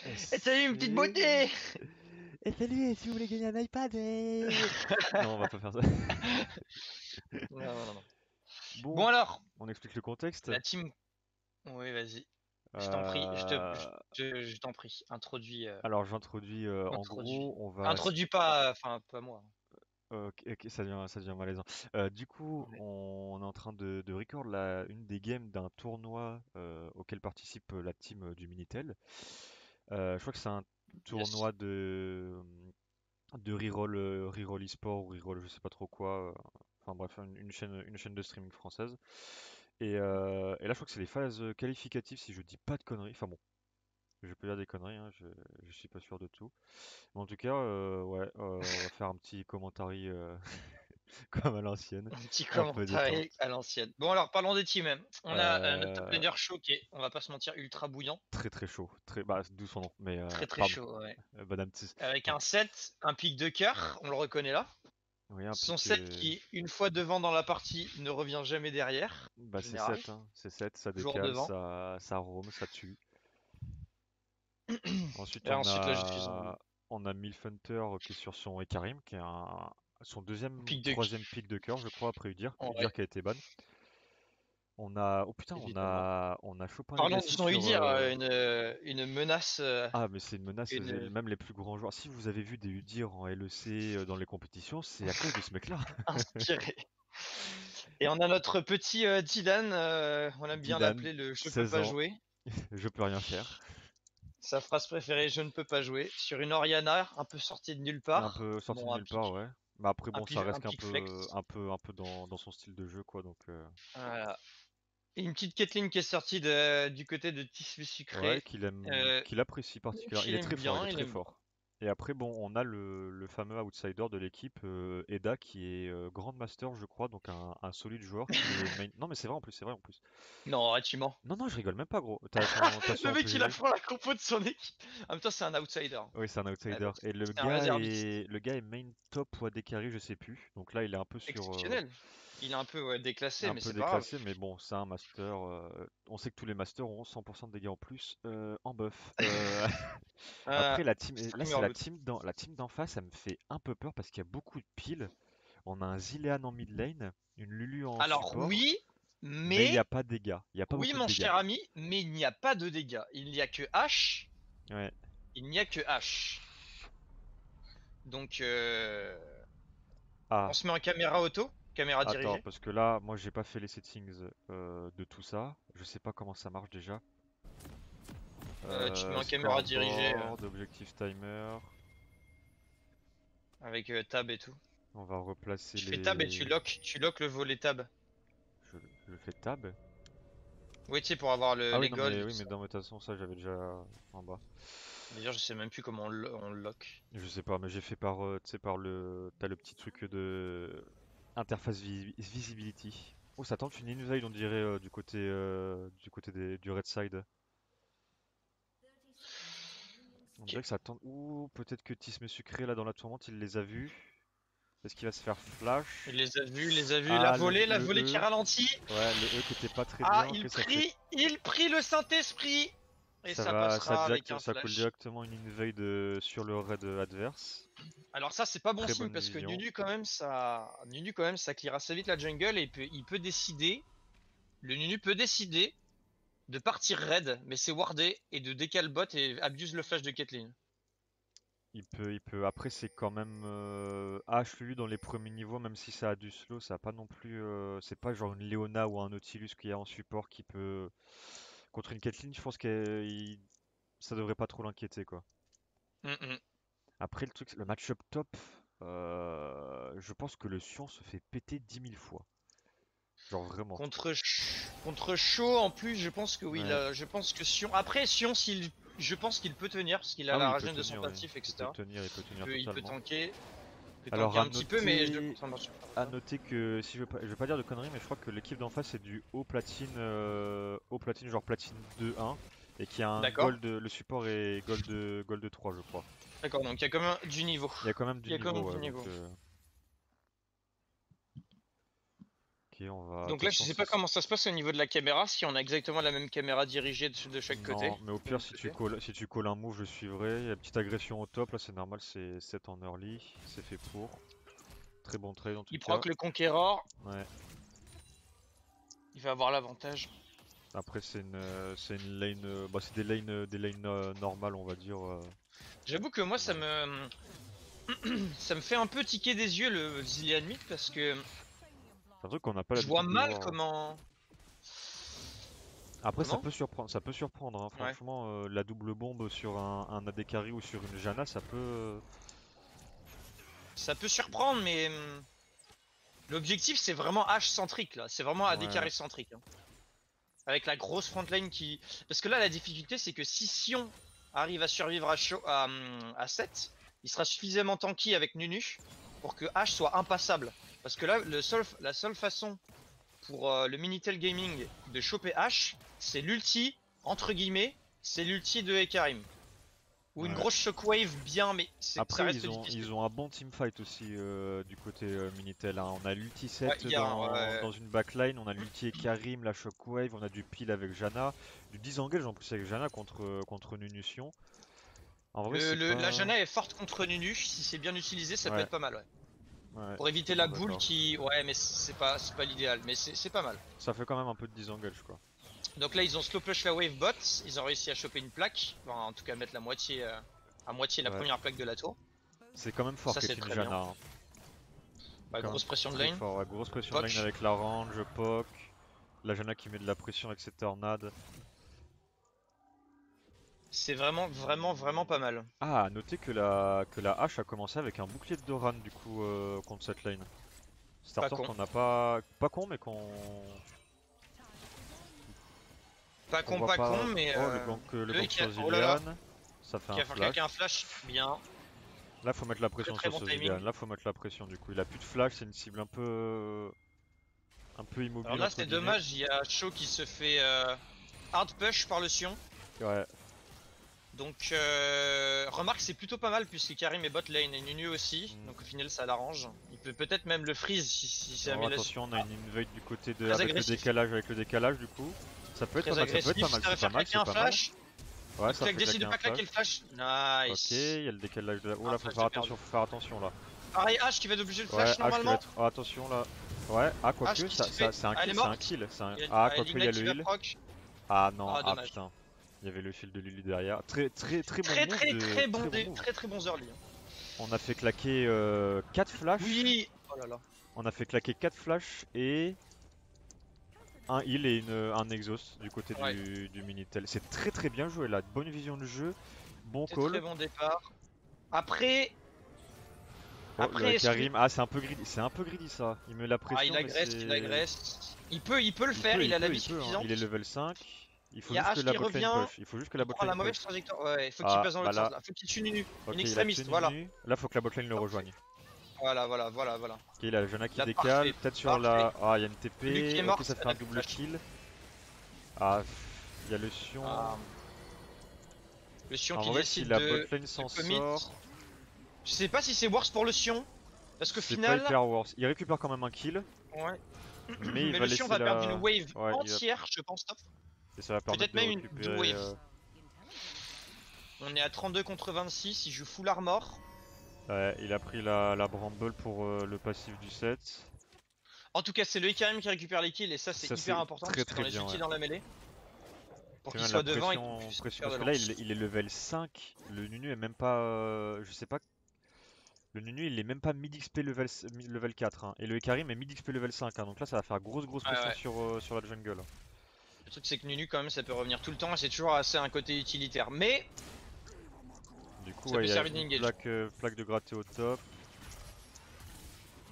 Et salut une petite beauté! Et salut, si vous voulez gagner un iPad Non, on va pas faire ça. Non, non, non. Bon, Bon alors, on explique le contexte. la team. Oui, vas-y. Je t'en prie, Euh, je t'en prie. alors j'introduis en gros, Introduis. on va... Introduis pas, enfin, pas moi. Ok, ok, ça devient malaisant. Du coup, Ouais. on est en train de record une des games d'un tournoi auquel participe la team du Minitel. Je crois que c'est un Yes. tournoi de reroll e-sport ou reroll je sais pas trop quoi. Enfin bref, une chaîne de streaming française. Et là, je crois que c'est les phases qualificatives, si je dis pas de conneries. Enfin bon, je peux dire des conneries, hein, je suis pas sûr de tout. Mais en tout cas, ouais, on va faire un petit commentary comme à l'ancienne, Un petit un peu commentaire détente. à l'ancienne. Bon alors, parlons des teams. On a notre top Euh, laner chaud qui est, on va pas se mentir, ultra bouillant. Très très chaud, bah, d'où son nom, mais Très très pardon, chaud, ouais. Madame Tis. Avec Donc, un 7, un pic de cœur, on le reconnaît là. oui, un Son pic, 7 qui, une fois devant dans la partie, ne revient jamais derrière, en bah c'est général. 7, hein, c'est 7, ça Toujours décale, devant. ça roam, ça tue. Ensuite, Et ensuite, là, je suis en on a Milfunter qui est sur son Ekarim, qui est son deuxième ou pic de... troisième pic de cœur, je crois, après Udyr. Ouais, Udyr qui a été ban. Oh putain, évidemment. on a Chopin Parlons de Legacy son sur. Udyr, une menace, Ah, mais c'est une menace, une... même les plus grands joueurs. Si vous avez vu des Udyr en LEC dans les compétitions, c'est à cause de ce mec-là. inspirée. Et on a notre petit Dylan, on aime bien Dylan, l'appeler le je peux 16 pas ans, jouer. je peux rien faire. Sa phrase préférée, je ne peux pas jouer. Sur une Oriana, un peu sortie de nulle Un part. peu sorti de Bon, nulle part, ouais. Mais après, bon, ça un reste qu'un pic peu, flex. un peu dans son style de jeu, quoi. Donc, Voilà. Et une petite Caitlyn qui est sortie du côté de Tissu ouais, Sucré. Euh, qu'il apprécie particulièrement. Il qu'il est aime très fort, il bien, est il très aime bien. fort. Et après, bon, on a le fameux outsider de l'équipe, Eda, qui est Grand Master, je crois, donc un solide joueur qui est main... Non, mais c'est vrai en plus, c'est vrai en plus. Non, arrête, tu mens. Non, non, je rigole même pas, gros. T'as Le son mec, il a PGG? fait la compo de son équipe. En même temps, c'est un outsider. Oui, c'est un Mais outsider. bon, Et le c'est un gars réserviste. est, le gars est main top ou AD carry, je sais plus. Donc là, il est un peu sur, Exceptionnel. Il est un peu ouais, déclassé, un mais peu c'est pas grave. déclassé, mais bon, c'est un master. On sait que tous les masters ont 100% de dégâts en plus en buff. Après, là, c'est Streamer loot. la team d'en face, ça me fait un peu peur parce qu'il y a beaucoup de piles. On a un Zilean en mid lane, une Lulu en Alors support, oui, mais il n'y mais a pas de dégâts. Il n'y a pas oui, beaucoup de mon dégâts. cher ami, mais il n'y a pas de dégâts. Il n'y a que H. Ouais. Il n'y a que H. Donc, on Ah, se met en caméra auto, caméra attends, dirigée. parce que là, moi, j'ai pas fait les settings de tout ça. Je sais pas comment ça marche déjà. Tu te mets en caméra dirigée Scoreboard, objectif timer. avec tab et tout. On va replacer Tu fais tab et les. tu lock le volet tab. Je fais tab. Oui, tu sais, pour avoir Ah oui, les non, golds mais et tout oui, mais ça. dans toute façon, ça, j'avais déjà en bas. D'ailleurs, je sais même plus comment on le lock. Je sais pas, mais j'ai fait par, tu sais, par le. T'as le petit truc de interface visibility. Oh, ça tente une invade, on dirait, du côté du red side. On Ok. dirait que ça tente. Ouh, peut-être que Tisme Sucré, là, dans la tourmente, il les a vus. Est-ce qu'il va se faire flash? Il les a vus. Ah, La le volée qui E. ralentit. Ouais, le E qui était pas très Ah, bien. Ok, il prit le Saint-Esprit. Et ça ça va, passera avec un ça coule flash. directement une invade sur le raid adverse. Alors ça, c'est pas bon Très signe bonne parce que vision. Nunu quand même, ça clear assez vite la jungle et il peut décider, le Nunu peut décider de partir raid, mais c'est wardé et de décale bot et abuse le flash de Caitlyn. Il peut. Après, c'est quand même H lui dans les premiers niveaux, même si ça a du slow, ça a pas non plus. C'est pas genre une Leona ou un Nautilus qu'il y a en support qui peut. Contre une Caitlyn, je pense que ça devrait pas trop l'inquiéter quoi. Mm, mm. Après, le truc, le match-up top, je pense que le Sion se fait péter 10 000 fois. Genre vraiment. Contre Shaw en plus, je pense que oui, Ouais. là, je pense que Sion. Après Sion, je pense qu'il peut tenir parce qu'il a Ah oui, la il peut régène de son tenir, oui. passif, etc. Il peut tenir Il peut totalement. tanker, Alors un petit peu, mais je le contre un match à noter que si je vais pas dire de conneries, mais je crois que l'équipe d'en face c'est du haut platine genre platine 2-1 et qui a un D'accord. gold, le support est gold 3 je crois. D'accord, donc il y a quand même du niveau. Il y a quand même du Il y a quand niveau, même du ouais, donc niveau. ok, on va. Donc De là, toute je façon, sais pas comment ça se passe au niveau de la caméra, si on a exactement la même caméra dirigée de chaque côté. Non, mais au pire, si tu colles un move, je suivrai. Il y a une petite agression au top, là c'est normal, c'est 7 en early, c'est fait pour. Très bon trade en tout Il cas. proc le Conqueror, Ouais. il va avoir l'avantage. Après c'est une lane, bah c'est des lanes normales on va dire. J'avoue que moi, Voilà. ça me fait un peu tiquer des yeux le Zillion Myth parce que C'est un truc qu'on n'a pas je vois l'habitude de mal voir, hein. comment. Après Comment? ça peut surprendre, hein. Ouais. Franchement, la double bombe sur un AD carry ou sur une Janna, ça peut. Ça peut surprendre, mais l'objectif c'est vraiment H centrique là. C'est vraiment AD Ouais. carry centrique, hein. Avec la grosse frontline qui. Parce que là, la difficulté c'est que si Sion arrive à survivre à 7, il sera suffisamment tanky avec Nunu pour que H soit impassable. Parce que là, la seule façon pour le Minitel Gaming de choper H, c'est l'ulti, entre guillemets, c'est l'ulti de Ekarim. Ou une Ouais. grosse shockwave bien, mais ça Après, reste difficile. ils ont un bon teamfight aussi du côté Minitel, hein. On a l'ulti Ouais, 7 il y a un, dans une backline, on a l'ulti Karim, la Shockwave, on a du peel avec Janna, du disengage en plus avec Janna contre Nunusion. En vrai, c'est la pas. Janna est forte contre Nunu, si c'est bien utilisé, ça peut Ouais, être pas mal, ouais. ouais, Pour éviter la totalement boule d'accord. qui. Ouais, mais c'est pas l'idéal, mais c'est pas mal. Ça fait quand même un peu de disengage, quoi. Donc là, ils ont slow push la wave bot, ils ont réussi à choper une plaque, enfin, en tout cas mettre la moitié, à moitié la Ouais. première plaque de la tour. C'est quand même fort Ça, c'est Caitlyn très bien. Janna, hein. Bah, Quand même grosse pression de très lane. fort, ouais. Grosse pression de lane Poc. avec la range, poke, la Janna qui met de la pression avec ses tornades. C'est vraiment, vraiment, vraiment pas mal. Ah, à noter que la hache a commencé avec un bouclier de Doran du coup contre cette lane. Pas Starter con. qu'on n'a pas con mais Pas qu'on con, voit pas con, pas. mais Oh le gank sur oh là là, Zilean, ça fait qui un va faire claquer un flash. flash. Bien. Là faut mettre la Très pression très sur bon ce timing. Zilean, là faut mettre la pression du coup. Il a plus de flash, c'est une cible un peu Alors immobile là, entre c'est guillemets. dommage, il y a Shaw qui se fait hard push par le Sion. Ouais, Donc, remarque, c'est plutôt pas mal puisque Karim est bot lane et Nunu aussi. mm. Donc, au final, ça l'arrange. Il peut peut-être même le freeze si Alors jamais la. attention, on a une invade du côté de Très agressif. avec le décalage du coup. Ça peut être pas Très mal, ça peut être pas agressif. mal, Ça va c'est pas faire mal, claquer c'est un pas mal. flash. Ouais, ça fait Décide claquer de un pas claquer flash. le flash. Ok, il Nice. y a le décalage de la. Oh Un là, faut flash faire de perdu. attention, faut faire attention là. Pareil, H qui va être obligé de Ouais, flash H qui va normalement. être. Oh, attention là. Ouais, ah, H quoique, qui se fait. c'est un Ah, elle est kill, c'est un morte. kill. Il y a, Ah, ah, quoique, il y a Lina le qui va heal. proc. Ah non, Ah, ah dommage. putain. Il y avait le shield de Lulu derrière. Très bon move de. Très bon move. Très très bons early. On a fait claquer 4 flashs. Oui. Oh là là. On a fait claquer 4 flashs et un heal et un exhaust du côté Ouais. du Minitel. C'est très bien joué là. Bonne vision de jeu. Bon C'est très call. bon départ. Après, Oh, le est-ce que. Karim. Ah, c'est un peu greedy ça. Il met la Ah, pression, mais il c'est. agresse. Il peut le faire, il a la vie Hein. suffisante. Il est level 5. Il Il faut y a juste que H la qui botlane revient. push. Il faut juste que la Il prend la botlane mauvaise push. trajectoire. Ouais, il faut qu'il Ah, passe dans bah l'autre sens là. là. Faut qu'il tue Nunu. In Ok, il a tué extremis, voilà. Nunu. Là, faut que la botlane le Parfait. rejoigne. Voilà. Ok, il a le Jana qui Là, décale. parfait. Peut-être sur Parfait. la. Ah, il y a une Celui qui est TP. mort, Ok, ça fait elle un a plus de double flash. kill. Ah, il y a le Sion. Ah, le Sion En qui vrai, si décide la botlane de s'en commit. sort, Je sais pas si c'est worse pour le Sion. Parce que c'est pas final. hyper worse. Il récupère quand même un kill, Ouais. mais il Mais va le Sion laisser va perdre une la. wave Ouais, entière, je pense, top. et ça va permettre Peut-être de même une deux récupérer. waves. On est à 32 contre 26, il joue full armor. Ouais, il a pris la Bramble pour le passif du set. En tout cas, c'est le Ikarim qui récupère les kills et ça c'est Ça, hyper c'est important parce que dans les bien, ultis ouais. dans la mêlée, pour C'est qu'il bien la soit devant et qu'il puisse pression faire de parce que là, lance. il est level 5. Le Nunu est même pas. Je sais pas. Le Nunu, il est même pas mid XP level 4, hein. Et le Ekarim est mid XP level 5, hein. Donc là, ça va faire grosse Ouais, pression ouais. sur la jungle. Le truc c'est que Nunu quand même ça peut revenir tout le temps et c'est toujours assez un côté utilitaire. Mais Du coup, ça ouais, peut il y a servir une d'engage. plaque de gratter au top.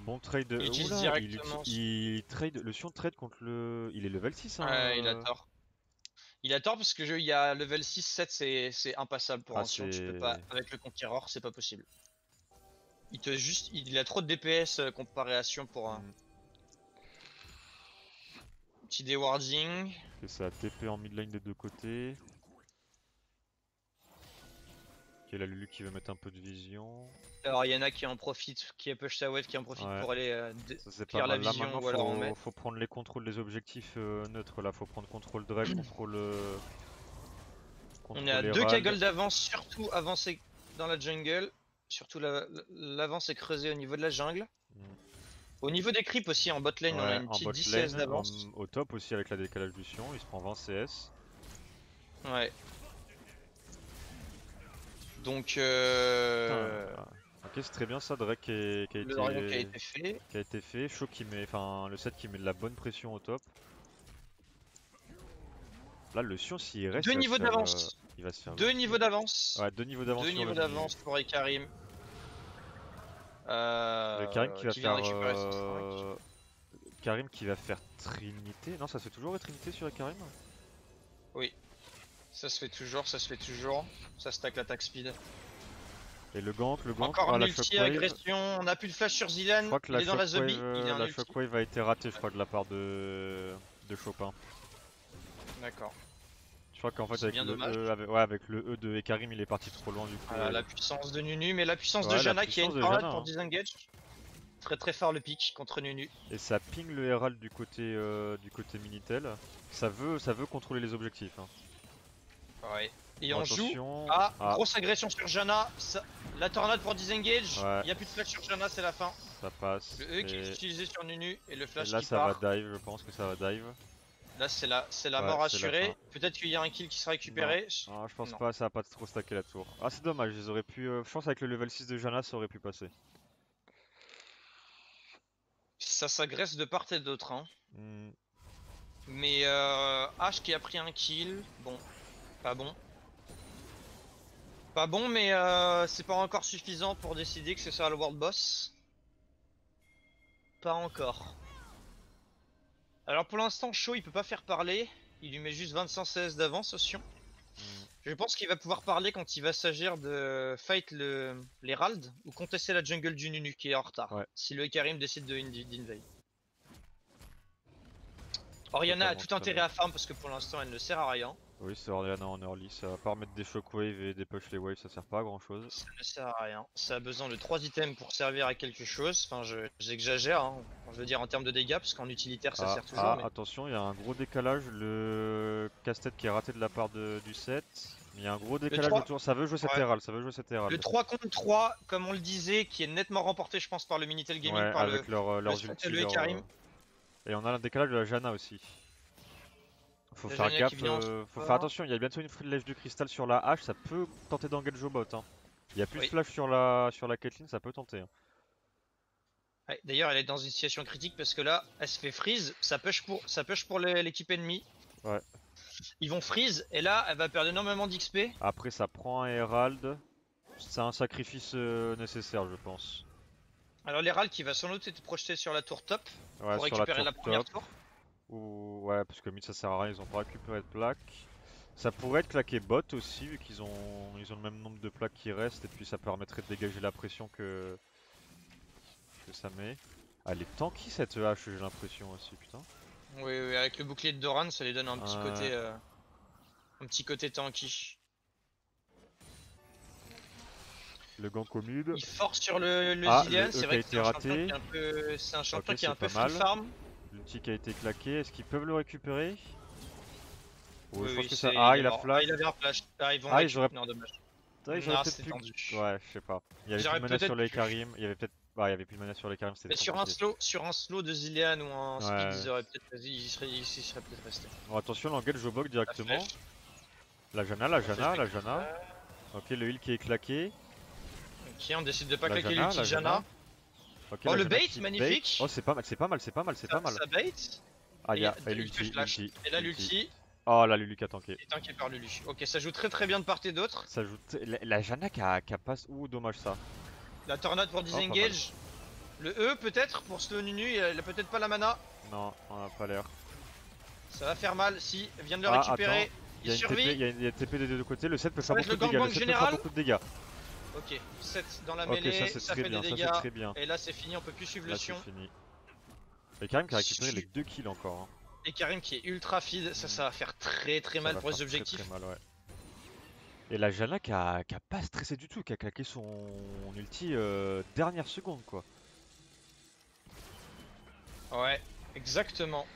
Bon trade. Il utilise Oula, directement. il trade. Le Sion trade contre le. Il est level 6, hein. Ouais, il a tort. Il a tort parce que il y a level 6, 7 c'est impassable pour Ah, un Sion. Tu peux pas, c'est. avec le Conqueror, c'est pas possible. Il a trop de DPS comparé à Sion pour un Hmm. petit dewarding. Ok, ça a TP en mid lane des deux côtés. Ok, la Lulu qui veut mettre un peu de vision. Alors il y en a qui en profitent, qui push sa wave, qui en profitent Ouais. pour aller Ça c'est pas clear la mal. Là vision maintenant ou alors en mettre. faut prendre les contrôles des objectifs neutres là. Faut prendre contrôle Drake, On est à contrôle 2 Herald. Kaggle d'avance, surtout avancer dans la jungle. Surtout l'avance est creusée au niveau de la jungle. Mm. Au niveau des creeps aussi en bot lane, on a Ouais, une en petite bot 10 CS lane, d'avance. au top aussi avec la décalage du Sion, il se prend 20 CS. Ouais. Donc Putain, ok c'est très bien ça, Drake le dragon qui a été fait. qui a été fait. Chaud qui met, enfin le set qui met de la bonne pression au top. Là le Sion s'il reste, 2 niveaux d'avance. il va se faire 2 niveaux d'avance. Ouais, 2 niveaux d'avance 2 sur le niveaux menu. d'avance pour Ekarim. Le Karim qui va Qui vient faire de récupérer son 5. Karim qui va faire Trinité. Non, ça se fait toujours Trinité sur Karim? Oui. Ça se fait toujours, ça se fait toujours. Ça stack l'attaque speed. Et le gank, Encore oh, un la ulti, shockwave. agression. On a plus de flash sur Je Zilan. crois que Il est dans la zombie. Il est en la ulti. shockwave a été ratée, je crois, de la part de Chopin. D'accord. Je crois qu'en fait C'est avec bien le dommage. E, ouais, avec le E de Ekarim, il est parti trop loin du coup. Voilà, la puissance de Nunu, mais la puissance de Ouais, la Janna qui a une puissance de parade Janna, pour hein. disengage. Très très fort le pick contre Nunu. Et ça ping le Herald du côté Minitel. Ça veut contrôler les objectifs, hein. Ouais. Et Bon, on joue attention. à Ah, grosse agression sur Janna. La tornade pour disengage. ouais, Il n'y a plus de flash sur Janna, c'est la fin. ça passe. Le E qui est utilisé sur Nunu et le Et flash là qui ça part. va dive, je pense que ça va dive. Là c'est la Ouais, mort c'est la assurée. fin. Peut-être qu'il y a un kill qui sera récupéré. Ah, je pense Non. pas, ça va pas trop stacker la tour. Ah, c'est dommage, ils auraient pu. Je pense avec le level 6 de Janna, ça aurait pu passer. Ça s'agresse de part et d'autre. Hein. Hmm, Mais H qui a pris un kill. Bon, pas bon. Pas bon, mais c'est pas encore suffisant pour décider que c'est ça le world boss. Pas encore. Alors pour l'instant, Shaw il peut pas faire parler. Il lui met juste 25 CS d'avance au Sion. hmm. Je pense qu'il va pouvoir parler quand il va s'agir de fight l'Herald ou contester la jungle du Nunu qui est en retard. Ouais. Si le Ekarim décide d'invade. Oriana a Totalement, tout intérêt totalement. à farm parce que pour l'instant elle ne sert à rien. Oui, c'est Orleana en early, ça va pas remettre des shockwaves et des push les waves, ça sert pas à grand chose. Ça ne sert à rien. Ça a besoin de 3 items pour servir à quelque chose. Enfin, j'exagère, hein. Je veux dire en termes de dégâts, parce qu'en utilitaire ça sert toujours. Mais... attention, il y a un gros décalage, le casse-tête qui est raté de la part du set. Il y a un gros décalage 3... autour, ça veut jouer cette ouais. Herald, ça veut jouer cette Herald. Le 3 contre 3, comme on le disait, qui est nettement remporté, je pense, par le Minitel Gaming, Ouais, par avec leurs le ultis. Ekarim. Et on a un décalage de la Janna aussi. Faut La faire Janna gaffe, qui vient en faut faire support. attention, il y a bientôt une flèche du cristal sur la hache, ça peut tenter d'engage au bot, hein. Il y a plus de Oui. flash sur la Caitlyn, ça peut tenter, hein. Ouais, d'ailleurs, elle est dans une situation critique parce que là, elle se fait freeze. Ça push pour l'équipe ennemie. Ouais. Ils vont freeze et là, elle va perdre énormément d'XP. Après ça prend un Herald, c'est un sacrifice nécessaire je pense. Alors, l'Herald qui va sans doute être projeté sur la tour top Ouais, pour sur la récupérer tour la première top. tour. Ou ouais, parce que mid ça sert à rien, ils ont pas récupéré de plaques. Ça pourrait être claqué bot aussi, vu qu'ils ont le même nombre de plaques qui restent, et puis ça permettrait de dégager la pression que ça met. Ah, elle est tanky cette hache, j'ai l'impression aussi, putain. Oui, oui, avec le bouclier de Doran, ça lui donne un petit côté tanky. Le gank au mid. Il force sur le Ah, Zilean, le c'est E vrai qui que a été raté. c'est un champion Ok, qui est un c'est peu pas free mal. farm. L'ulti qui a été claqué, est-ce qu'ils peuvent le récupérer? Ouais, Oui, je oui, pense que ça. il Ah, est il a mort. flash. Ah, il avait un flash. Ah, ils vont Ah, ils auraient. Non, dommage. Ouais, ils Non, auraient peut-être c'était pu. tendu. Ouais, je sais pas. Il y avait plus J'aurais de mana sur peut-être les pu. Karim. Il y avait peut-être. Bah, il y avait plus de mana sur les Karim, c'était Mais trop compliqué. sur un slow de Zilean ou un speed, Ouais. ils auraient peut-être ils seraient peut-être restés. Bon, attention, l'engage Jobok La directement. flèche. La Janna. Ok, le heal qui est claqué. Ok, on décide de pas La claquer Janna, l'ulti la de Janna. Ok, Oh, la le Janna bait, qui magnifique. bait. Oh, c'est pas mal, c'est pas mal, c'est pas mal, c'est pas mal. Ça bait. Ah, il y a Et l'ulti, flash. l'ulti. Et là, l'ulti Oh, la Lulu qui a tanké. est tanké par Lulu. Ok, ça joue très très bien de part et d'autre. Ça joue. La Janna qui a pas. Ouh, dommage ça. La tornade pour Oh, pas mal. disengage. Le E peut-être pour slow Nunu, il a peut-être pas la mana. Non, on a pas l'air. Ça va faire mal si elle vient de le Ah, récupérer. attends. Il y a une TP, survit. il y a une TP des deux côtés. Le set peut Ça faire va être beaucoup de le dégâts. Le gangbang set peut faire général. beaucoup de dégâts. Ok, 7 dans la Ok, mêlée, ça c'est ça très fait bien, des ça dégâts. c'est très bien. Et là c'est fini, on peut plus suivre le Là c'est Sion. fini. Et Karim qui a récupéré les 2 kills encore, hein. Et Karim qui est ultra feed, ça va faire très très mal Ça va pour les faire objectifs. Très mal, ouais. Et la Janna qui a pas stressé du tout, qui a claqué son ulti dernière seconde quoi. Ouais, exactement.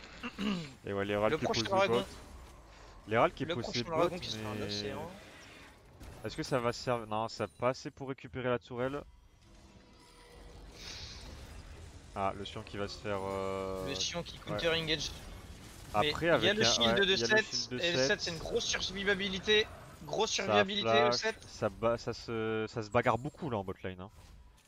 Et ouais, l'Herald Le qui prochain pose le bot. dragon, L'Herald qui le pose ses prochain bots, dragon qui sera un mais... océan. Est-ce que ça va servir? Non, ça pas assez pour récupérer la tourelle. Ah, le Sion qui va se faire... Le Sion qui Ouais. counter engage. Mais Après, il y a avec le un... shield Ouais, de il y a le shield 7. de Et le 7 c'est une 7. grosse survivabilité. Grosse Ça survivabilité, le flash, 7. ça se bagarre beaucoup là en bot lane, hein.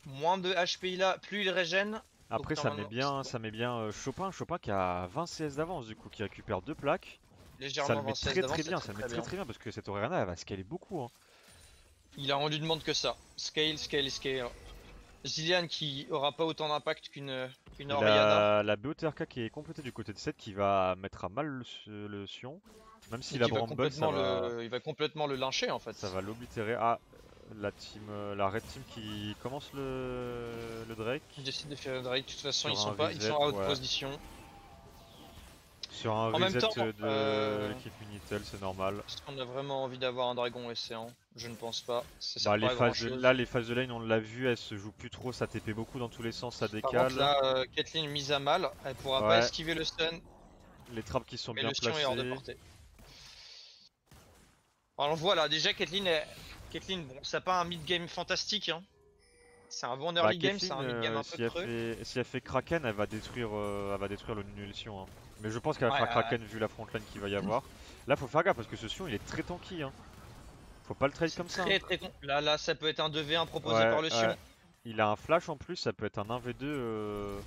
Moins de HP il a, plus il régène. Donc Après, normalement, c'est bon. ça met bien Chopin. Chopin qui a 20 CS d'avance du coup, qui récupère 2 plaques. Ça le Légèrement met 20 CS très d'avance, très c'est bien, très ça le met très très bien. très bien parce que cette Orianna elle va scaler beaucoup, hein. On lui demande que ça. Scale, scale, scale. Zilean qui aura pas autant d'impact qu'une Et Orianna. la BOTRK qui est complétée du côté de 7 qui va mettre à mal le Sion. Même si Et la qui va Bramble il va complètement le lyncher en ça fait. va l'oblitérer. Ah, la Red Team qui commence le Drake Il décide de faire le Drake. De toute façon, sur un ils reset, sont out ouais. position. Sur un En même reset temps, de l'équipe Minitel, c'est normal. est-ce qu'on a vraiment envie d'avoir un dragon océan? Je ne pense pas. Ça sert Bah pas à grand là chose. les phases de lane on l'a vu, elles se jouent plus trop, ça TP beaucoup dans tous les sens, ça Par contre, décale. là, Caitlyn mise à mal. Elle pourra pas Ouais, esquiver le stun. les trappes qui sont Mais bien le Sion est hors de placées. portée. Alors, on voit là, déjà Caitlyn, bon, ça pas un mid-game fantastique, hein. C'est un bon Bah early game, c'est Caitlyn, un mid-game un peu creux. si elle fait Kraken, elle va détruire le Nunu Sion, hein. Mais je pense qu'elle va Ouais, faire Kraken vu la frontline qu'il va y avoir. Là faut faire gaffe parce que ce Sion il est très tanky, hein. Faut pas le trade c'est comme ça, hein. très très con. Là, ça peut être un 2v1 proposé Ouais, par le ouais. Sion. Il a un flash en plus, ça peut être un 1v2.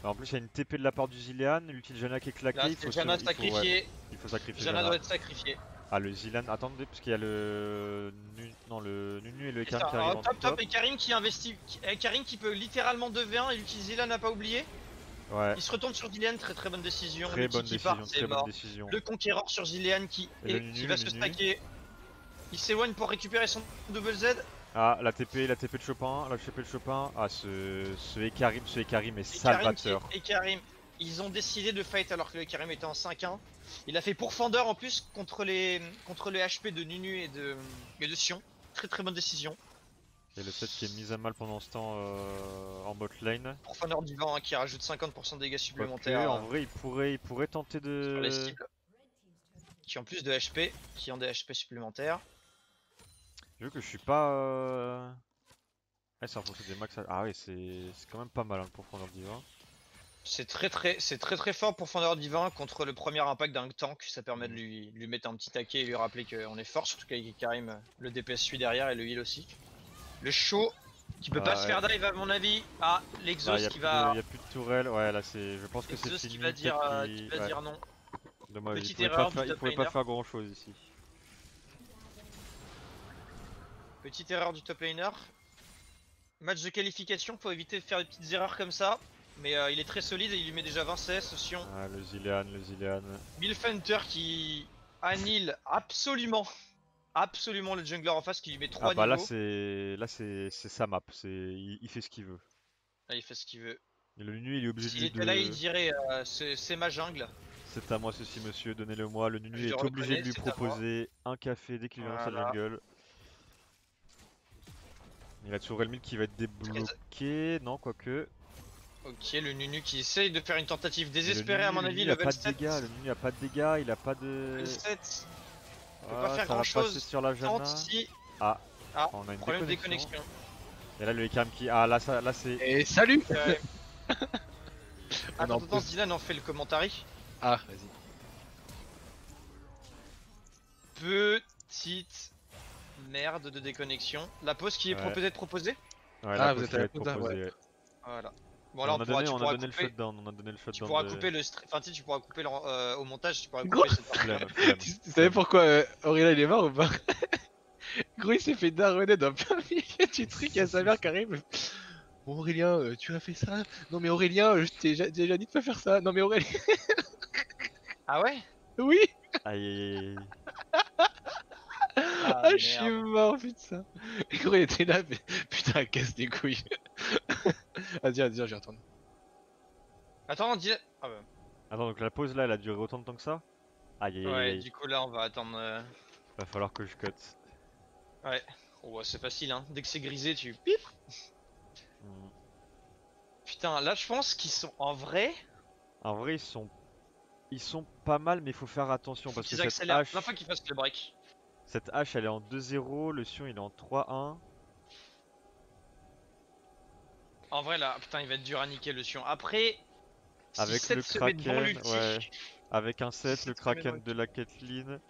En plus il y a une TP de la part du Zilean, l'ulti de Janna qui est claqué, Là, c'est Janna ouais, sacrifié. il faut sacrifier Janna Janna. doit être sacrifié. Ah le Zilan, attendez parce qu'il y a non, le Nunu et le Et Ekam ça, qui arrivent en top. top. Et Karim qui investit. Karim qui peut littéralement 2v1 et l'utiliser là, n'a pas oublié. Ouais, Il se retourne sur Zilean, très très bonne décision. très L'ulti bonne qui part, décision, c'est très bonne mort. décision. Le conquérant sur Zilean Et qui le va se Nunu. stacker. Il s'éloigne pour récupérer son double Z. Ah, la TP de Chopin, la TP de Chopin. Ah, ce Ekarim est Et salvateur. Karim, ils ont décidé de fight alors que le Karim était en 5-1. Il a fait pourfendeur en plus contre les HP de Nunu et de Sion. Très très bonne décision. Et le set qui est mis à mal pendant ce temps en bot lane. Pourfendeur du vent, hein, qui rajoute 50% de dégâts Quoique, supplémentaires en vrai, il pourrait tenter sur les de... cibles. Qui ont plus de HP, qui ont des HP supplémentaires. Vu que je suis pas... Ouais, c'est en fonction des max. Ah oui, c'est quand même pas mal hein, pour prendre divin. C'est très très fort pour Fondeur Divin contre le premier impact d'un tank. Ça permet de lui mettre un petit taquet et lui rappeler qu'on est fort, surtout qu'avec Karim, le DPS suit derrière et le heal aussi. Le show qui peut pas se Ouais. faire dive à mon avis. Ah, Là, l'Exos qui va. y a plus de tourelle. Ouais, là, c'est. Je pense que c'est Exos fini. qui va dire, Peut-être qu'il- ouais. dire non. Dommage, Petite erreur du il top pouvait pas laner. faire grand chose ici. Petite erreur du top laner. Match de qualification, faut éviter de faire des petites erreurs comme ça. Mais il est très solide et il lui met déjà 20 CS, Sion. Ah, le Zilean. Milfhunter qui annule absolument le jungler en face qui lui met Ah 3 bah niveaux. là c'est sa map, il fait ce qu'il veut. Là, il fait ce qu'il veut. Et le Nunu il est obligé S'il était là, il dirait c'est ma jungle. C'est à moi ceci monsieur, donnez-le moi. Le Nunu Je le est obligé de reconnais, lui c'est à moi. proposer un café dès qu'il vient dans sa Voilà. jungle. Il a toujours Elmil qui va être débloqué, non quoique. Ok, le Nunu qui essaye de faire une tentative Mais désespérée à mon le avis, Nunu a level pas de 7. dégâts, le Nunu a pas de dégâts, il a pas de... Level 7. Il peut Ah, pas faire ça grand va passer chose. sur la Tente Janna. ici. Ah, Ah, on a une problème de déconnexion. déconnexion. Et là le Ekam qui... Ah là c'est... Et salut. On est en Attends, pause. Dylan en fait le commentary. Ah, vas-y. Petite merde de déconnexion. La pause qui est Ouais. peut-être proposée. Ouais, Ah, la vous pause êtes qui à va la être pause, proposée, ouais. Voilà. Bon là On a donné, tu on a pourras donné le couper. shutdown, on a donné le Tu shutdown pourras de... couper le enfin tu pourras couper au montage, tu pourras Gros. couper cette partie. Flemme, flemme. Tu savais pourquoi Aurélien il est mort ou pas? Gros, il s'est fait daronner dans plein milieu du truc à sa mère qui arrive. Bon, Aurélien, tu as fait ça? Non, mais Aurélien, je t'ai déjà dit de pas faire ça. Non, mais Aurélien, Ah ouais? oui! Aïe aïe aïe. Ah Ah, je suis merde. mort, putain. Et gros, il était là, mais putain, casse des couilles. Vas-y, j'y retourne. Attends, on dit. Ah bah. Attends, donc la pause là, elle a duré autant de temps que ça? Aïe aïe aïe Ouais, aïe. du coup là on va attendre. Va falloir que je cut. Ouais. Oh, ouais, c'est facile, hein. Dès que c'est grisé, tu pip. Hmm. Putain, là, je pense qu'ils sont en vrai. En vrai, ils sont pas mal, mais il faut faire attention Faut parce que qu'ils accélèrent. La fois qu'ils fassent le break. cette hache, elle est en 2-0, le Sion, il est en 3-1. En vrai, là, putain, il va être dur à niquer le Sion. Après, si Avec 7 le se met devant Kraken, l'ulti. ouais. Avec un Si 7, le 7 se met devant Kraken de l'ulti. la Caitlyn.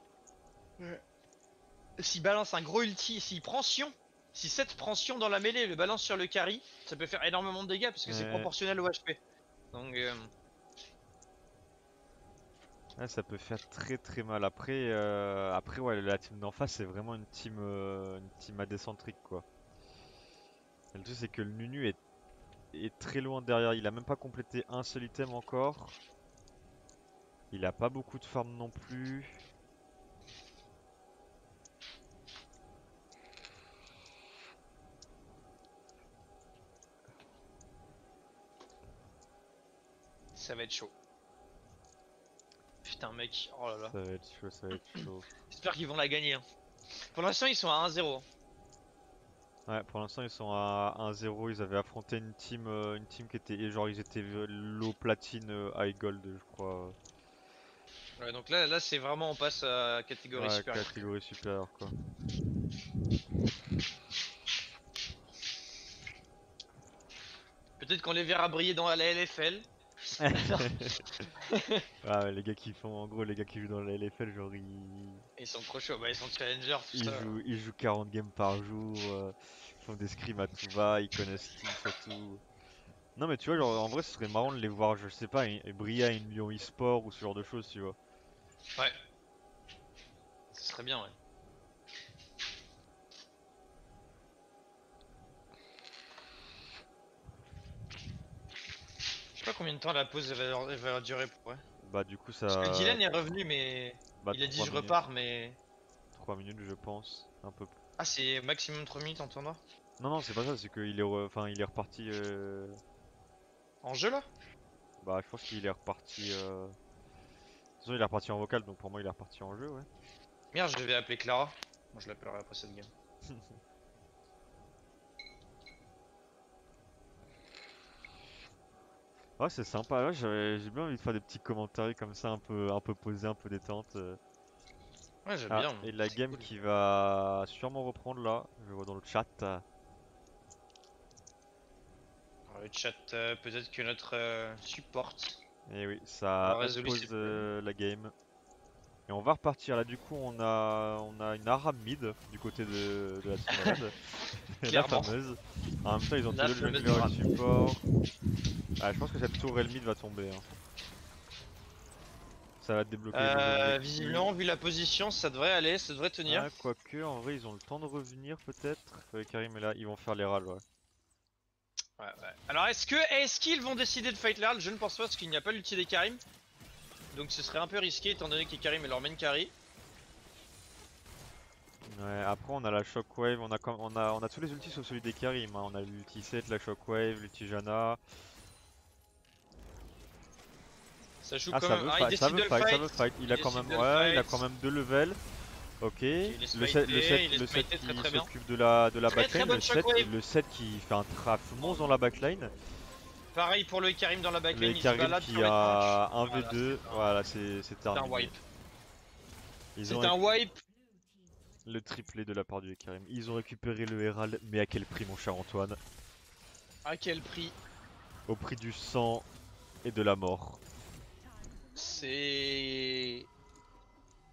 Ouais. S'il balance un gros ulti, s'il prend Sion. Si 7 prend Sion dans la mêlée et le balance sur le carry, ça peut faire énormément de dégâts parce que c'est Ouais. proportionnel au HP. Donc, Ouais, ça peut faire très très mal. Après ouais, la team d'en face, c'est vraiment une team adécentrique quoi. Et le truc, c'est que le Nunu est très loin derrière. Il a même pas complété un seul item encore. Il a pas beaucoup de farm non plus. ça va être chaud. Putain, mec, oh là là. Ça va être chaud, ça va être chaud. J'espère qu'ils vont la gagner, hein. Pour l'instant, ils sont à 1-0, hein. Ouais, pour l'instant, ils sont à 1-0. Ils avaient affronté une team qui était, genre, ils étaient low platine, high gold, je crois. Ouais, donc là c'est vraiment, on passe à catégorie Ouais, supérieure. catégorie supérieure, quoi. Peut-être qu'on les verra briller dans la LFL. Ah, ouais, les gars qui font, en gros, les gars qui jouent dans la LFL, genre, Ils sont trop chauds, bah ils sont challengers, tout ça. ils jouent 40 games par jour, ils font des scrims à tout va, ils connaissent tout, surtout. Non, mais tu vois, genre, en vrai, ce serait marrant de les voir, je sais pas, briller à une Lyon e-sport ou ce genre de choses, tu vois. Ouais, ce serait bien, ouais. Je sais pas combien de temps la pause elle va durer pour vrai. Bah, du coup, Parce que ça. Dylan est revenu, mais Bah, il a dit 3 je minutes. repars, mais. 3 minutes, je pense. Un peu. Ah, c'est maximum 3 minutes en tournoi? Non, non, c'est pas ça, c'est qu'il est, enfin, il est reparti. En jeu là? Bah, je pense qu'il est reparti. De toute façon, il est reparti en vocal, donc pour moi, il est reparti en jeu, ouais. Merde, je devais appeler Clara. Moi je l'appellerai après cette game. Ouais, c'est sympa. Là, j'ai bien envie de faire des petits commentaires comme ça, un peu posés, un peu détente. Ouais, j'aime Ah, bien. et la C'est game cool. qui va sûrement reprendre là, je vois dans le chat. Alors, le chat, peut-être que notre support Et oui, a ça résolu unpause ses problèmes. la game. Et on va repartir là, du coup, on a une Aram mid du côté de la team Red. La Clairement. fameuse. En même temps, ils ont tous La le fameuse jungler et le rame. support. Ah, je pense que cette tour mid va tomber, hein. Ça va débloquer des objectifs. Visiblement, vu la position, ça devrait aller, ça devrait tenir. Ah, quoique, en vrai, ils ont le temps de revenir peut-être. Karim est là, ils vont faire les râles, ouais. Ouais, ouais. Alors, est-ce qu'ils vont décider de fight l'Earl? Je ne pense pas parce qu'il n'y a pas l'ulti des Karim. Donc ce serait un peu risqué étant donné que Karim est leur main carry. Ouais, après, on a la Shockwave, on a tous les ultis sauf celui des Karim, hein. On a l'ulti 7, la Shockwave, l'ulti Janna. Ça joue Ah, quand même. Ah, il ça décide veut de le fight, ça fight. veut fight. Il Il a quand décide même, de le ouais, il a fight. quand même 2 levels. Ok, Il est smité, il est le 7 smité très qui très bien. s'occupe de la Très très backline, bonne shockwave. le 7 qui fait un trap monstre dans la backline, Pareil pour le Karim dans la le backline, il se Karim balade qui sur les tranches. a un Voilà, v2, voilà, c'est c'est un terminé. wipe. Ils ont C'est un wipe. le triplé de la part du Karim. Ils ont récupéré le Herald, mais à quel prix, mon cher Antoine? À quel prix? Au prix du sang et de la mort. C'est.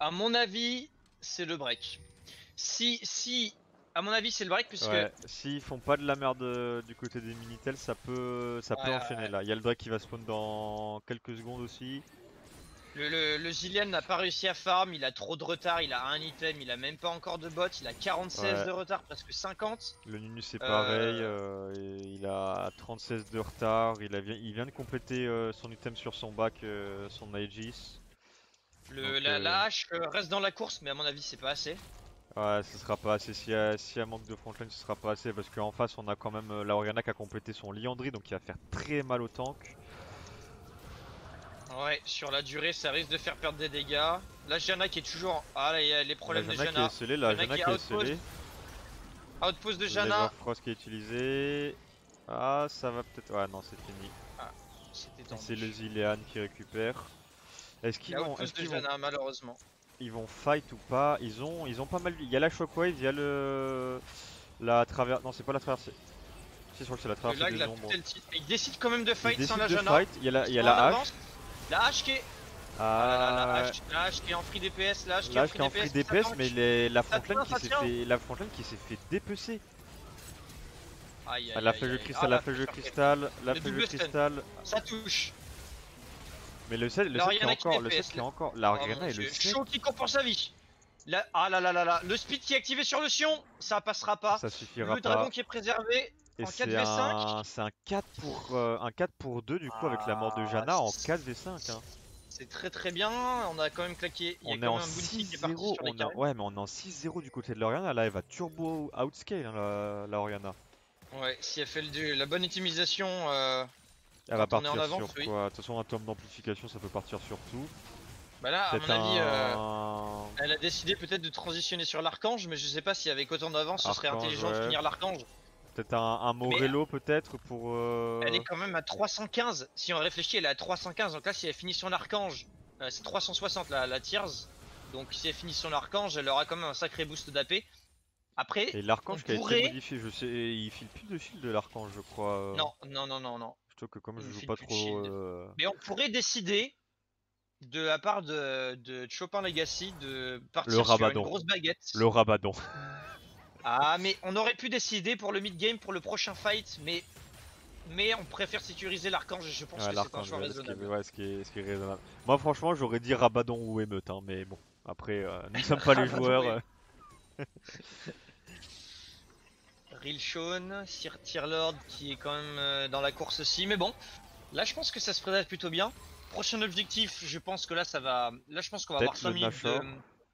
À mon avis, c'est le break. Si. À mon avis, c'est le break puisque. Ouais, s'ils font pas de la merde du côté des Minitel, ça peut Ouais, enchaîner là. Il y a le Drake qui va spawn dans quelques secondes aussi. le Zillian n'a pas réussi à farm, il a trop de retard, il a un item, il a même pas encore de bot, il a 46 Ouais, de retard, presque 50. le Nunu c'est pareil, Euh, et il a 36 de retard. Il vient de compléter son item sur son bac, son Aegis. Donc, la hache reste dans la course, mais à mon avis, c'est pas assez. ouais, ce sera pas assez. S'il y a manque de frontline, ce sera pas assez parce qu'en face, on a quand même la Orianna qui a complété son Liandry, donc il va faire très mal au tank. Ouais, sur la durée, ça risque de faire perdre des dégâts. La Janna qui est toujours. Ah, là, il y a les La problèmes de Janna qui est Janna. scellée, la Janna Janna qui qui est outpost. scellée. Outpost de Lever Janna. Frost qui est utilisé. Ah, ça va peut-être. Ouais, non, c'est fini. C'était Et tendu. c'est le Zilean qui récupère. Est-ce Il y qu'ils a vont, Outpost de Janna, malheureusement. ils vont fight ou pas? Ils ont pas mal. Il y a la Shockwave, il y a le. La traversée. Non, c'est pas la traversée. Si, je crois que c'est la Le traversée lag, des la ombres. tutelle titre. Il décide quand même de Ils fight sans décident la de Janna. fight. Il y a Ils sont en la hache. avance. La hache qui est. Ah là là, la hache qui est en free DPS. La hache qui est en L'âge free qui est en free DPS. DPS, mais la Ça frontline tient, qui ça tient. qui s'est fait dépecer. Aïe Ah, aïe la aïe flèche de aïe. cristal, Ah, la flèche de cristal, la Le flèche de double stun. cristal. Ça touche. Mais le set qui est L'Oriana qui encore, le DPS, set qui est encore. Oh L'Ariana mon et le dieu, set. Chaud qui court pour sa vie. Ah là là là là, le speed qui est activé sur le Sion, ça passera pas. Ça suffira Le dragon pas. qui est préservé Et en c'est 4v5. un 4 pour 2 du coup avec la mort de Ah, Janna en 4v5. Hein. c'est très très bien, on a quand même claqué. Il y a On est quand en même un bounty qui est parti 6-0. sur les carrés. Ouais, mais on est en 6-0 du côté de l'Oriana. Là, elle va turbo outscale la Oriana. Ouais, si elle fait la bonne optimisation, Elle va quand on est en partir avance, sur oui. quoi? De toute façon, un tome d'amplification ça peut partir sur tout. Bah là, à mon Peut-être avis, un. elle a décidé peut-être de transitionner sur l'archange, mais je sais pas si avec autant d'avance ce serait Archange, intelligent de ouais. finir l'archange. Peut-être un Morello peut-être pour. Elle est quand même à 315. Si on réfléchit, elle est à 315. Donc là, si elle finit son archange, c'est 360 la tiers. Donc si elle finit son archange, elle aura quand même un sacré boost d'AP. Après, Et l'archange on qui a pourrait... été modifié, je sais, il file plus de shield de l'archange, je crois. Non, non, non, non, non. Plutôt que comme Il je ne joue file pas plus de trop. shield. Mais on pourrait décider, de la part de Chopin Legacy, de Le partir sur une Rabadon. grosse baguette. Le Rabadon. Ah, mais on aurait pu décider pour le mid-game, pour le prochain fight, mais on préfère sécuriser l'archange et je pense Ouais, que c'est un l'archange, choix ouais, raisonnable. ce qui est raisonnable. Moi, franchement, j'aurais dit Rabadon ou émeute, hein, mais bon. Après, nous ne sommes pas les Rabadon joueurs. Real Shawn, Sir Tierlord qui est quand même dans la course aussi, mais bon, là je pense que ça se présente plutôt bien. Prochain objectif, je pense que là ça va. Là je pense qu'on va avoir Peut-être 5 le minutes de. Nashor.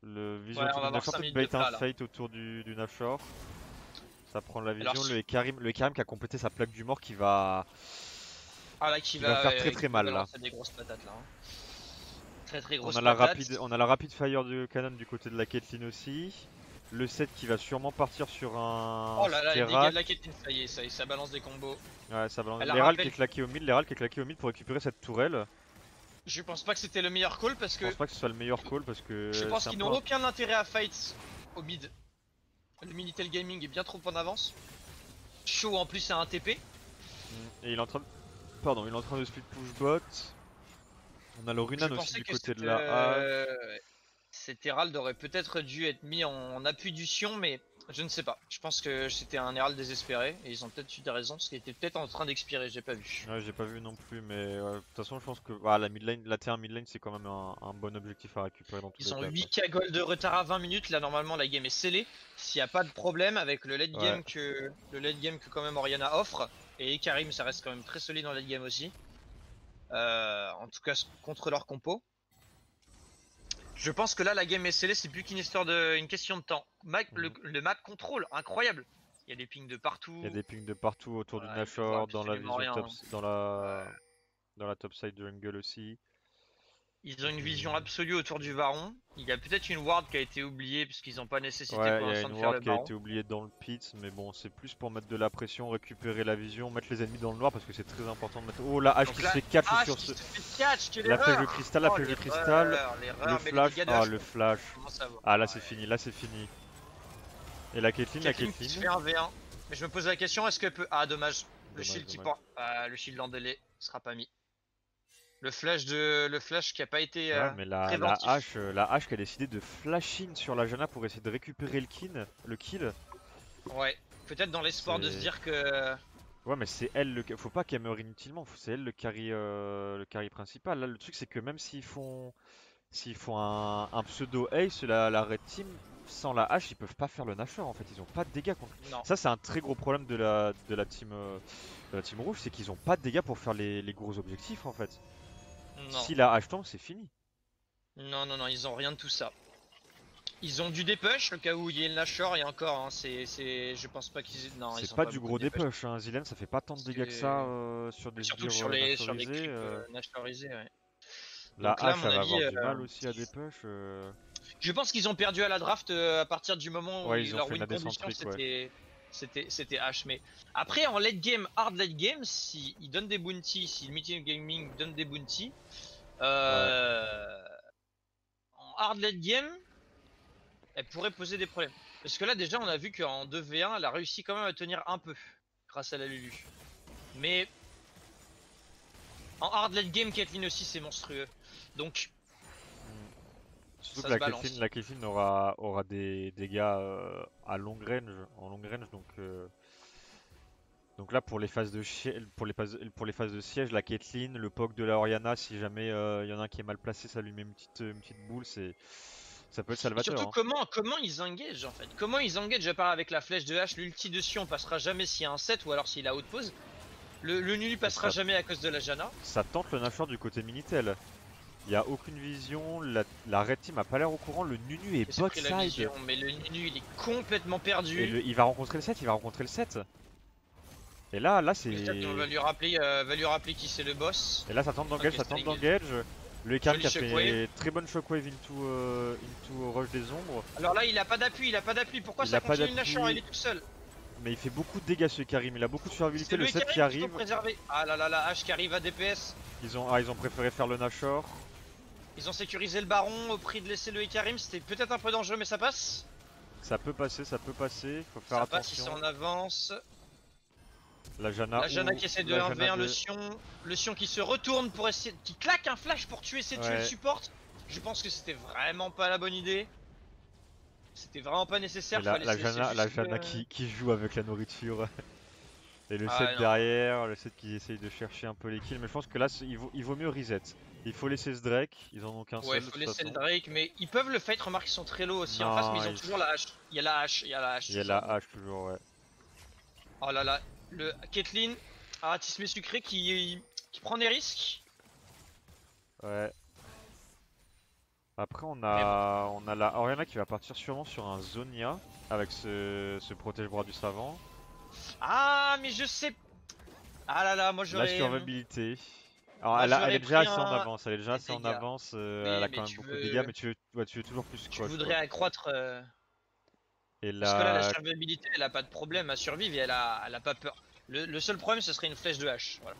Le vision Ouais, on autour va du avoir Nashor, 5 peut-être minutes de bait un plat là. fate autour du Nashor. Ça prend la vision, Alors, le Ekarim qui a complété sa plaque du mort qui va. Ah là qui va faire très qui très va mal là. lancer des grosses patates là. Hein. Très très grosses On a la patates. on a la rapid fire de canon du côté de la Caitlyn aussi. Le set qui va sûrement partir sur un. Oh là là, les dégâts Sterak. de la Caitlyn, ça y est, ça balance des combos. Ouais, ça balance. Elle a L'Herald rappel- qui est claqué au mid, l'Herald qui est claqué au mid pour récupérer cette tourelle. Je pense pas que c'était le meilleur call parce Je que pense pas que ce soit le meilleur call parce que. je pense c'est un qu'ils peu n'ont aucun intérêt à fight au mid. Le Minitel Gaming est bien trop en avance. Chaud en plus à un TP. Et il est en train de. Pardon, il est en train de split push bot. On a le Runan Je aussi pensais du que côté de c'était, la A. cet Herald aurait peut-être dû être mis en appui du Sion, mais je ne sais pas. Je pense que c'était un Herald désespéré et ils ont peut-être eu des raisons parce qu'il était peut-être en train d'expirer, j'ai pas vu. Ouais, j'ai pas vu non plus, mais de toute façon, je pense que la T1 mid lane, c'est quand même un bon objectif à récupérer dans tous les Ils ont cas. 8k gold de retard à 20 minutes, là normalement la game est scellée. S'il n'y a pas de problème avec le late game que quand même Oriana offre, et Karim ça reste quand même très solide dans le late game aussi. En tout cas contre leur compo. Je pense que là la game est scellée, c'est plus qu'une histoire une question de temps. Le map contrôle, incroyable. Il y a des pings de partout. Il y a des pings de partout autour du Ouais, Nashor, il dans faut la absolument vision rien. dans la top side jungle aussi. Ils ont une vision absolue autour du Baron. Il y a peut-être une ward qui a été oubliée parce qu'ils n'ont pas nécessité Ouais, pour il y a l'instant une de faire le ward qui a Baron. été oubliée dans le pit, mais bon, c'est plus pour mettre de la pression, récupérer la vision, mettre les ennemis dans le noir parce que c'est très important de mettre. Oh, la hache Donc qui là, se fait catch Hache sur qui ce. se fait catch, quelle La flèche de erreur. cristal, la Oh, flèche de l'erreur, cristal. l'erreur, Le mais les flash. dégâts de Ah, Hache, le flash. comment ça va. Ah, là Ouais. c'est fini, là c'est fini. Et la Caitlyn, Caitlyn qui se fait un V1. Mais je me pose la question, est-ce qu'elle peut. Ah, dommage. Le Dommage, shield qui dommage. part. Ah, le shield en délai sera pas mis. Le flash qui a pas été Ouais, mais préventif. la hache qui a décidé de flash in sur la Janna pour essayer de récupérer le kill. Ouais, peut-être dans l'espoir de se C'est- dire que. Ouais, mais c'est elle faut pas qu'elle meure inutilement, c'est elle le carry principal. Là, le truc c'est que même s'ils font un pseudo ace, la red team, sans la hache, ils peuvent pas faire le Nashor en fait, ils ont pas de dégâts contre. Non, Ça, c'est un très gros problème de la team rouge, c'est qu'ils ont pas de dégâts pour faire les gros objectifs en fait. non. Si la hache tombe, c'est fini. Non, non, non, ils ont rien de tout ça. Ils ont du dépush au cas où il y ait le Nashor et encore, hein, je pense pas qu'ils. Non, ils C'est ont pas du beaucoup gros de dépush. dépush, hein. Zilean ça fait pas tant de dégâts que ça sur des Surtout sbires sur les nachorisés. creeps nachorisés, ouais. La Donc là, à hache mon elle va avis, avoir du mal aussi à dépush. je pense qu'ils ont perdu à la draft à partir du moment où Ouais, ils ont leur fait win une AD condition centrique, ouais. c'était H. Mais après, en late game, hard late game, si il donne des bounties, si le Meeting Gaming donne des bounties, en hard late game, elle pourrait poser des problèmes. Parce que là, déjà, on a vu qu'en 2v1, elle a réussi quand même à tenir un peu grâce à la Lulu. Mais en hard late game, Caitlyn aussi, c'est monstrueux. Donc, Surtout ça que se balance. La Caitlyn aura des dégâts à long range, en long range, donc là pour les phases de pour les phases de siège, la Caitlyn, le poke de la Orianna, si jamais il y en a un qui est mal placé, ça lui met une petite boule, ça peut être Et salvateur. surtout, Hein. comment ils engagent en fait? Comment ils engagent à part avec la flèche de hache, l'ulti de Sion passera jamais s'il y a un set ou alors s'il a outpose. Le Nunu passera jamais à cause de la Janna. Ça tente le Nashor du côté Minitel. Il n'y a aucune vision, la Red Team a pas l'air au courant, le Nunu est bot side. Mais le Nunu il est complètement perdu. Et il va rencontrer le 7, Et là c'est... On va lui rappeler qui c'est le boss. Et là ça tente d'engage, Le Ekam qui a fait très bonne shockwave into rush des ombres. Alors là il a pas d'appui, pourquoi ça continue le Nashor, il est tout seul. Mais il fait beaucoup de dégâts ce Karim, il a beaucoup de survivabilité, le 7 qui arrive. Ah là là la hache qui arrive à DPS. Ils ont préféré faire le Nashor. Ils ont sécurisé le baron au prix de laisser le Ikarim, c'était peut-être un peu dangereux mais ça passe. Ça peut passer, faut faire ça attention. Passe, ils en avance. La Janna qui essaie de 1v1 le Sion qui se retourne pour essayer, qui claque un flash pour tuer tuer le support. Je pense que c'était vraiment pas la bonne idée. C'était vraiment pas nécessaire. La Janna qui joue avec la nourriture. Et le 7 derrière, le 7 qui essaye de chercher un peu les kills. Mais je pense que là, il vaut mieux reset. Il faut laisser ce Drake, ils en ont qu'un seul. Ouais, il faut laisser le Drake, mais ils peuvent le fight. Remarque, ils sont très low aussi en face, mais ils ont toujours la hache. Il y a la hache, il y a la hache toujours, ouais. Oh là là, le Caitlyn, Tismé sucré qui prend des risques. Ouais. Après, on a la Orianna qui va partir sûrement sur un Zonia avec ce protège-bras du savant. Ah, mais je sais. Ah là là, moi j'aurais. La survivabilité. Alors, elle est déjà assez en avance, elle a quand même beaucoup de dégâts, mais tu veux toujours plus. Tu voudrais accroître. Et Parce que là, la survivabilité, elle a pas de problème à survivre et elle a pas peur. Le seul problème, ce serait une flèche de hache. Voilà.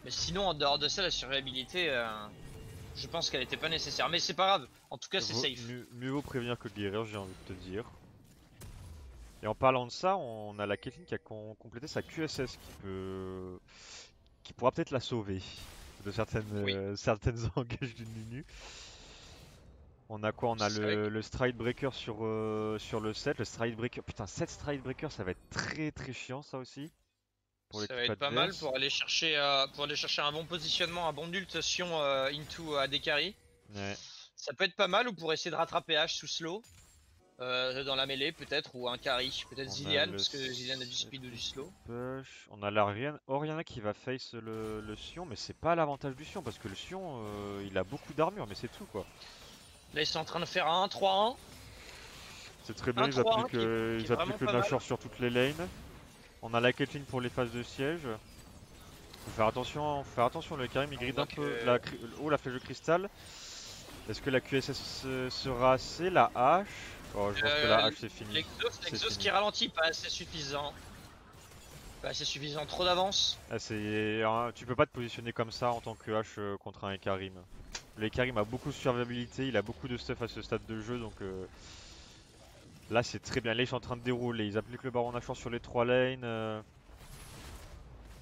Mais sinon, en dehors de ça, la survivabilité, je pense qu'elle était pas nécessaire. Mais c'est pas grave, en tout cas, c'est safe. Mieux vaut prévenir que guérir, j'ai envie de te dire. Et en parlant de ça, on a la Caitlyn qui a complété sa QSS qui pourra peut-être la sauver de certaines engages du Nunu. On a quoi? On a le Stride Breaker sur le 7. Le Stride Breaker, putain, 7 Stride Breaker, ça va être très très chiant ça aussi. Ça va être pas mal pour aller chercher un bon positionnement, un bon ult Sion into AD carry. Ouais. Ça peut être pas mal ou pour essayer de rattraper H sous slow. Dans la mêlée peut-être, ou un carry, peut-être Zilean, parce que Zilean a du speed ou du slow. On a Orianna qui va face le Sion, mais c'est pas l'avantage du Sion, parce que le Sion il a beaucoup d'armure, mais c'est tout quoi. Là ils sont en train de faire un 1-3-1. C'est très bien, ils appliquent le Nashor sur toutes les lanes. On a la Caitlyn pour les phases de siège. Faut faire attention, le Karim il gride un peu la flèche de cristal. Est-ce que la QSS sera assez? La hache? Oh, je pense que la hache c'est fini. L'exhaust qui ralentit, pas assez suffisant. Pas assez suffisant, trop d'avance. Tu peux pas te positionner comme ça en tant que hache contre un Ekarim. Le Ekarim a beaucoup de survivabilité, il a beaucoup de stuff à ce stade de jeu, donc là c'est très bien. Là ils sont en train de dérouler, ils appliquent le baron Nashor sur les 3 lanes.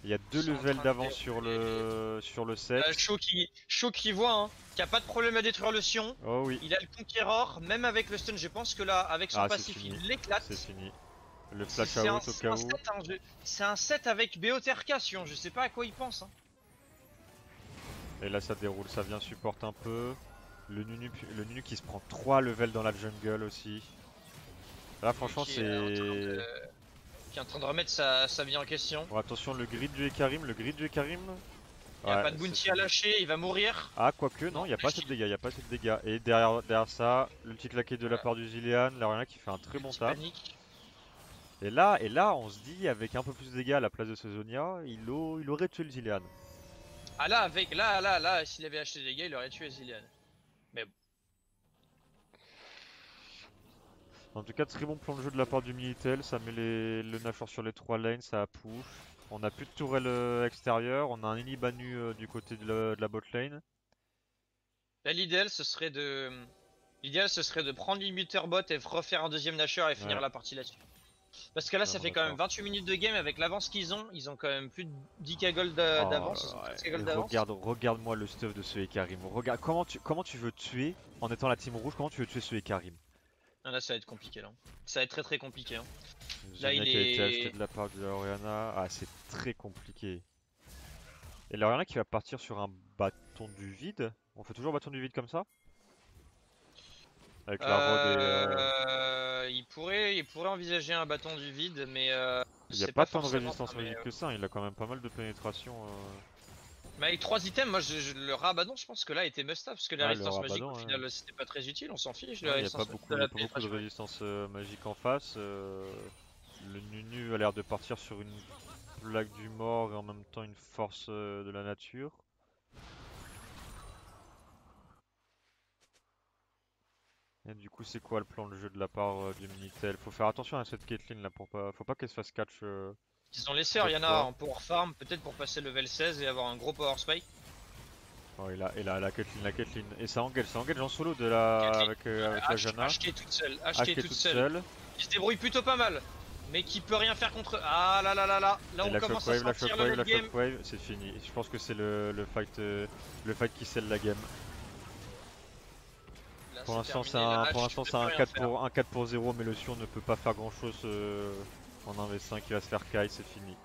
Il y a 2 levels d'avance sur le 7. Shaw qui voit, hein, qui a pas de problème à détruire le Sion. Oh oui. Il a le Conqueror, même avec le stun, je pense que là, avec son passif, il l'éclate. C'est fini. Le flash out au cas où. C'est un set avec BOTRK Sion, je sais pas à quoi il pense. Hein. Et là ça déroule, ça vient support un peu. Le Nunu qui se prend 3 levels dans la jungle aussi. Là franchement c'est... Qui est en train de remettre sa vie en question. Bon, attention, le grid du Ekarim, Il n'y a pas de bounty à lâcher, il va mourir. Ah, quoique, non, il n'y a pas assez de dégâts, Et derrière ça, l'ulti claqué de la part du Zilean, l'Orianna qui fait un très bon taf. Et là, on se dit, avec un peu plus de dégâts à la place de ce Zonia, il aurait tué le Zilean. Ah là, s'il avait acheté des dégâts, il aurait tué Zilean. Mais bon. En tout cas, très bon plan de jeu de la part du Minitel, ça met le Nashor sur les 3 lanes, ça push. On a plus de tourelle extérieure, on a un Inibanu du côté de la bot lane. Là, l'idéal, ce serait de. L'idéal, ce serait de prendre l'inhibiteur bot et refaire un deuxième Nashor et finir Ouais. la partie là-dessus. Parce que là, ça Vraiment fait quand même d'accord. 28 minutes de game avec l'avance qu'ils ont quand même plus de 10k gold Oh d'avance, ils ont là là, 13k et gold d'avance. regarde-moi le stuff de ce Ekarim. Regarde, comment tu veux tuer, en étant la team rouge, comment tu veux tuer ce Ekarim? Ah, là, ça va être compliqué là. Ça va être très compliqué. Hein. Là, Zhonya il qui a été acheté est. de la part de Oriana. Ah, c'est très compliqué. Et l'Oriana qui va partir sur un bâton du vide. On fait toujours bâton du vide comme ça? Avec la Rod et. Il pourrait envisager un bâton du vide, mais Il n'y a c'est pas pas tant de forcément résistance ça. Mais, magique que ça, hein. Il a quand même pas mal de pénétration. mais avec 3 items, moi le rabadon, je pense que là était must-have parce que la Ah, le résistance magique au Rabadon, ouais. final c'était pas très utile, on s'en fiche de Ouais, la il n'y a pas résistance beaucoup, de il y a la pas beaucoup de pénétration. résistance magique en face. Le Nunu a l'air de partir sur une plaque du mort et en même temps une force de la nature. Et du coup, c'est quoi le plan de jeu de la part du Minitel? Faut faire attention à cette Caitlyn là, faut pas qu'elle se fasse catch Ils ont laissé trop de Oriana fois. en power farm, peut-être pour passer level 16 et avoir un gros power spike. Oh, et là, la Caitlyn. Et ça engage en solo de la... Caitlyn, avec la Janna. H qui est toute seule, H H qui est qui est toute toute seule. seule. Qui se débrouille plutôt pas mal, mais qui peut rien faire contre. Ah là là là là, là Et on la commence à Shockwave, sentir le late game. c'est fini. Je pense que c'est le fight qui scelle la game. Là, Pour l'instant, c'est terminé, la un, H pour l'instant, ne c'est peut un rien 4 faire. pour, un 4 pour 0, mais le Sion ne peut pas faire grand chose en 1v5. Il va se faire Kai, c'est fini.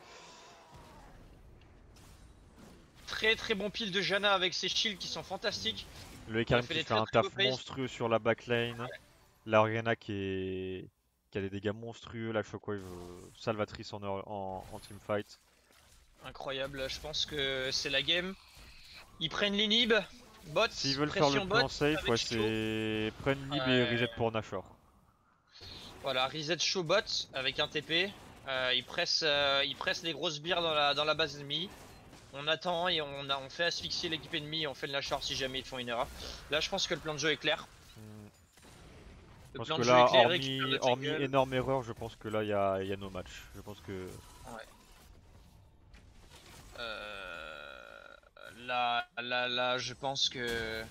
Très très bon pile de Janna avec ses shields qui sont fantastiques. Le Ekarim fait qui des fait très un très beaux taf plays. monstrueux sur la backline. La Oriana qui a des dégâts monstrueux. La Shockwave salvatrice en teamfight. Incroyable, je pense que c'est la game. Ils prennent l'inhib, bot, S'ils veulent faire le pression bot plan safe, avec ouais, chaud. c'est prennent Nib et reset pour Nashor. Voilà, reset chaud bot avec un TP. Ils pressent les grosses bières dans la base ennemie. On attend et on fait asphyxier l'équipe ennemie et on fait le Nashor si jamais ils font une erreur. Là, je pense que le plan de jeu est clair. Je Le pense plan que de jeu est là, clair, récupère le hormis jungle. énorme erreur, je pense que là, il y a nos matchs. Je pense que... Ouais. Là, je pense que...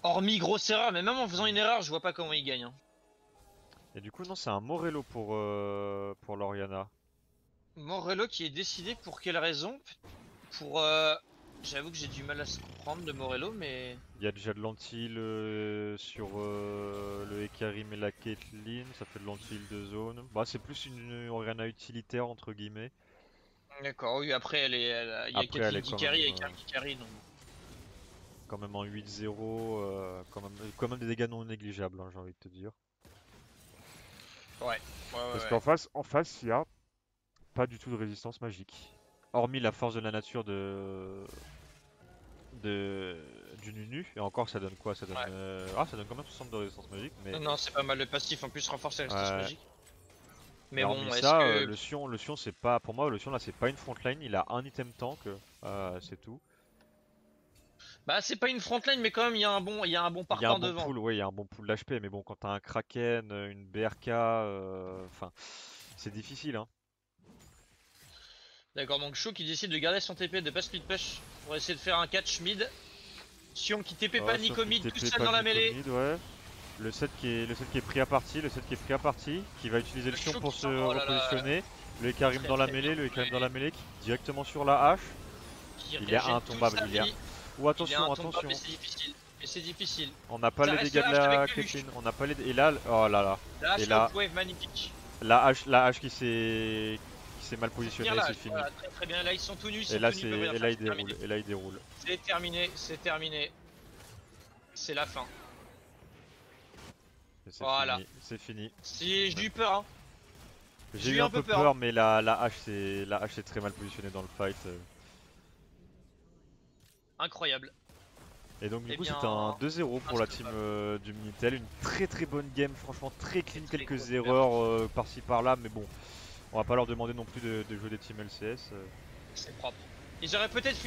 Hormis grosse erreur, mais même en faisant une erreur, je vois pas comment ils gagnent. Hein. Et du coup, non, c'est un Morello pour l'Oriana. Morello qui est décidé pour quelle raison? Pour... J'avoue que j'ai du mal à se comprendre de Morello, mais... Il y a déjà de l'anti-heal sur le Ekarim et la Caitlyn, ça fait de l'anti-heal de zone. Bah, c'est plus une Oriana utilitaire, entre guillemets. D'accord, oui, après, il y a Après, elle Caitlyn est qui quand carry même, et Karl qui carry, donc... quand même en 8-0, quand même des dégâts non négligeables, hein, j'ai envie de te dire. Ouais, Parce ouais. qu'en face, il y a pas du tout de résistance magique. Hormis la force de la nature du Nunu, et encore ça donne quoi? Ça donne, ça donne quand même 60 de résistance magique, mais... Non, c'est pas mal, le passif en plus renforce la résistance Ouais. magique. Mais Et bon, hormis est-ce ça, que... le Sion c'est pas, pour moi le Sion là c'est pas une frontline, il a un item tank, c'est tout. Bah, c'est pas une frontline, mais quand même, il y a un bon Il y a un partant bon devant. pool, ouais, il y a un bon pool d'HP, mais bon quand t'as un Kraken, une BRK, enfin c'est difficile hein. D'accord, donc Sho qui décide de garder son TP, de pas split push pour essayer de faire un catch mid. Sion qui TP pas Sion Nico qui mid TP tout seul pas dans la Nico mêlée. mid, ouais. Le set qui est pris à partie, qui va utiliser le Sion Sho pour qui se sort- oh là là, repositionner. Le Ekarim très, dans la très mêlée, bien le Ekarim joué. dans la mêlée qui directement sur la hache. Qui Il est régène intombable, toute sa il est. vie. Ou Il est attention, intombable, attention. mais c'est difficile. Mais c'est difficile. On n'a pas Ça les reste dégâts de la hache la avec le Caitlyn, on n'a pas les. Et là, oh là là. La Et hache là, wave magnifique. la hache qui s'est mal positionnée, Finir la c'est hache, fini. voilà, très très bien. Là, ils sont tout nus, Et là, c'est, ils peuvent rien et faire, là il c'est terminé. déroule, et là il déroule. C'est terminé, c'est terminé. C'est la fin. Et c'est Voilà. fini, c'est fini. Si j'ai eu peur, hein. J'ai eu un peu peur, mais la hache c'est très mal positionnée dans le fight. Incroyable. Et donc du Eh coup bien, c'était un 2-0 pour la team instoppable. du Minitel, une très bonne game, franchement très clean, Très quelques grosse erreurs par-ci par-là, mais bon, on va pas leur demander non plus de jouer des teams LCS. C'est propre. Ils auraient peut-être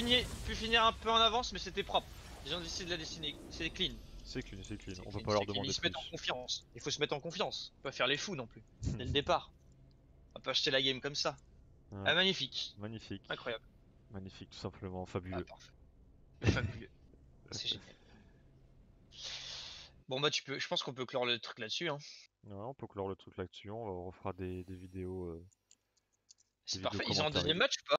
pu finir un peu en avance, mais c'était propre. Ils ont décidé de la dessiner. C'est clean. C'est clean, c'est clean. C'est On clean, peut pas leur c'est clean. demander Ils se plus. mettent en confiance. Il faut se mettre en confiance. Pas faire les fous non plus. Dès le départ. On va pas acheter la game comme ça. Ouais, Ah, magnifique. magnifique. Incroyable. Magnifique, tout simplement, Ah, fabuleux. parfait. Fabuleux. C'est génial. Bon bah je pense qu'on peut clore le truc là-dessus hein. Ouais, on peut clore le truc là-dessus, on refera des vidéos C'est vidéos parfait. Ils ont un deuxième commentary. match ou pas?